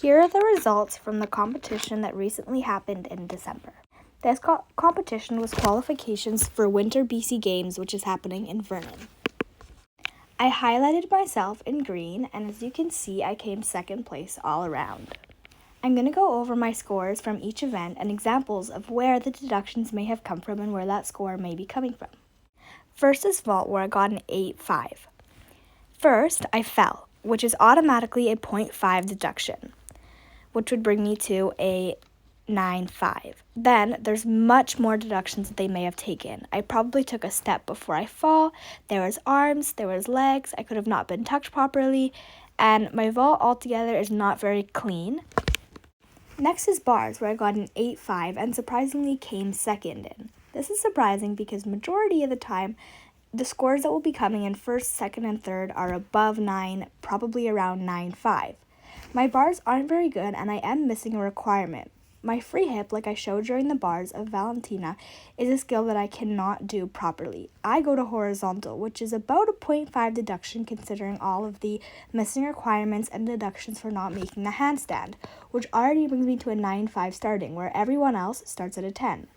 Here are the results from the competition that recently happened in December. This competition was qualifications for Winter BC Games, which is happening in Vernon. I highlighted myself in green, and as you can see, I came second place all around. I'm going to go over my scores from each event and examples of where the deductions may have come from and where that score may be coming from. First is vault, where I got an 8.5. First, I fell, which is automatically a 0.5 deduction, which would bring me to a 9.5. Then there's much more deductions that they may have taken. I probably took a step before I fall. There was arms, there was legs. I could have not been tucked properly, and my vault altogether is not very clean. Next is bars, where I got an 8.5 and surprisingly came second in. This is surprising because majority of the time, the scores that will be coming in first, second, and third are above 9, probably around 9.5. My bars aren't very good, and I am missing a requirement. My free hip, like I showed during the bars of Valentina, is a skill that I cannot do properly. I go to horizontal, which is about a 0.5 deduction considering all of the missing requirements and deductions for not making the handstand, which already brings me to a 9.5 starting, where everyone else starts at a 10.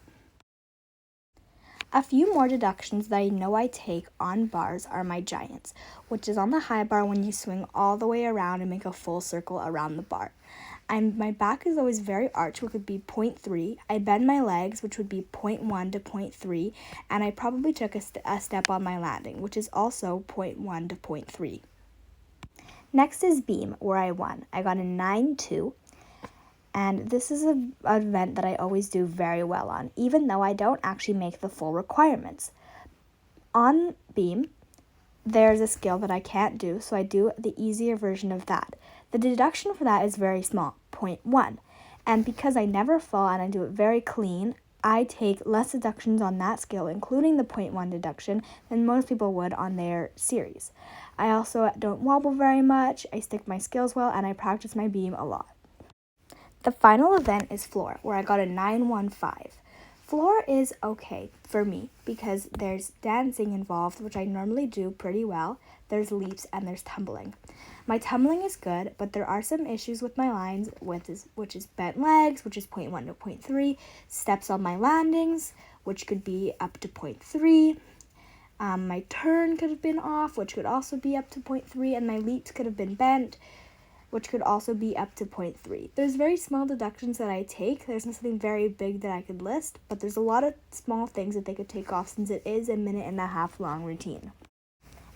A few more deductions that I know I take on bars are my giants, which is on the high bar when you swing all the way around and make a full circle around the bar. My back is always very arched, which would be 0.3. I bend my legs, which would be 0.1 to 0.3, and I probably took a step on my landing, which is also 0.1 to 0.3. Next is beam, where I won. I got a 9.2. And this is an event that I always do very well on, even though I don't actually make the full requirements. On beam, there's a skill that I can't do, so I do the easier version of that. The deduction for that is very small, 0.1. And because I never fall and I do it very clean, I take less deductions on that skill, including the 0.1 deduction, than most people would on their series. I also don't wobble very much, I stick my skills well, and I practice my beam a lot. The final event is floor, where I got a 9.15. Floor is okay for me because there's dancing involved, which I normally do pretty well. There's leaps and there's tumbling. My tumbling is good, but there are some issues with my lines, which is bent legs, which is 0.1 to 0.3, steps on my landings, which could be up to 0.3. My turn could have been off, which could also be up to 0.3, and my leaps could have been bent, which could also be up to 0.3. There's very small deductions that I take. There's nothing very big that I could list, but there's a lot of small things that they could take off since it is a 1.5 minute long routine.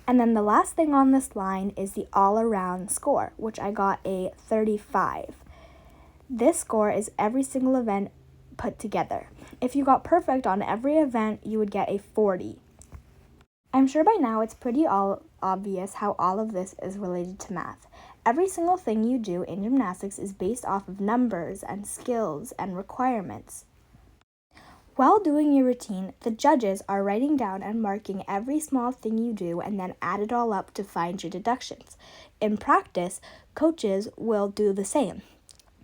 And then the last thing on this line is the all-around score, which I got a 35. This score is every single event put together. If you got perfect on every event, you would get a 40. I'm sure by now it's pretty obvious how all of this is related to math. Every single thing you do in gymnastics is based off of numbers and skills and requirements. While doing your routine, the judges are writing down and marking every small thing you do and then add it all up to find your deductions. In practice, coaches will do the same.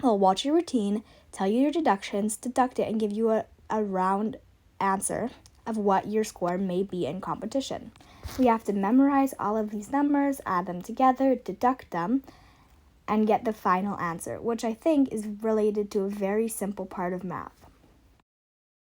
They'll watch your routine, tell you your deductions, deduct it, and give you a round answer of what your score may be in competition. We have to memorize all of these numbers, add them together, deduct them, and get the final answer, which I think is related to a very simple part of math.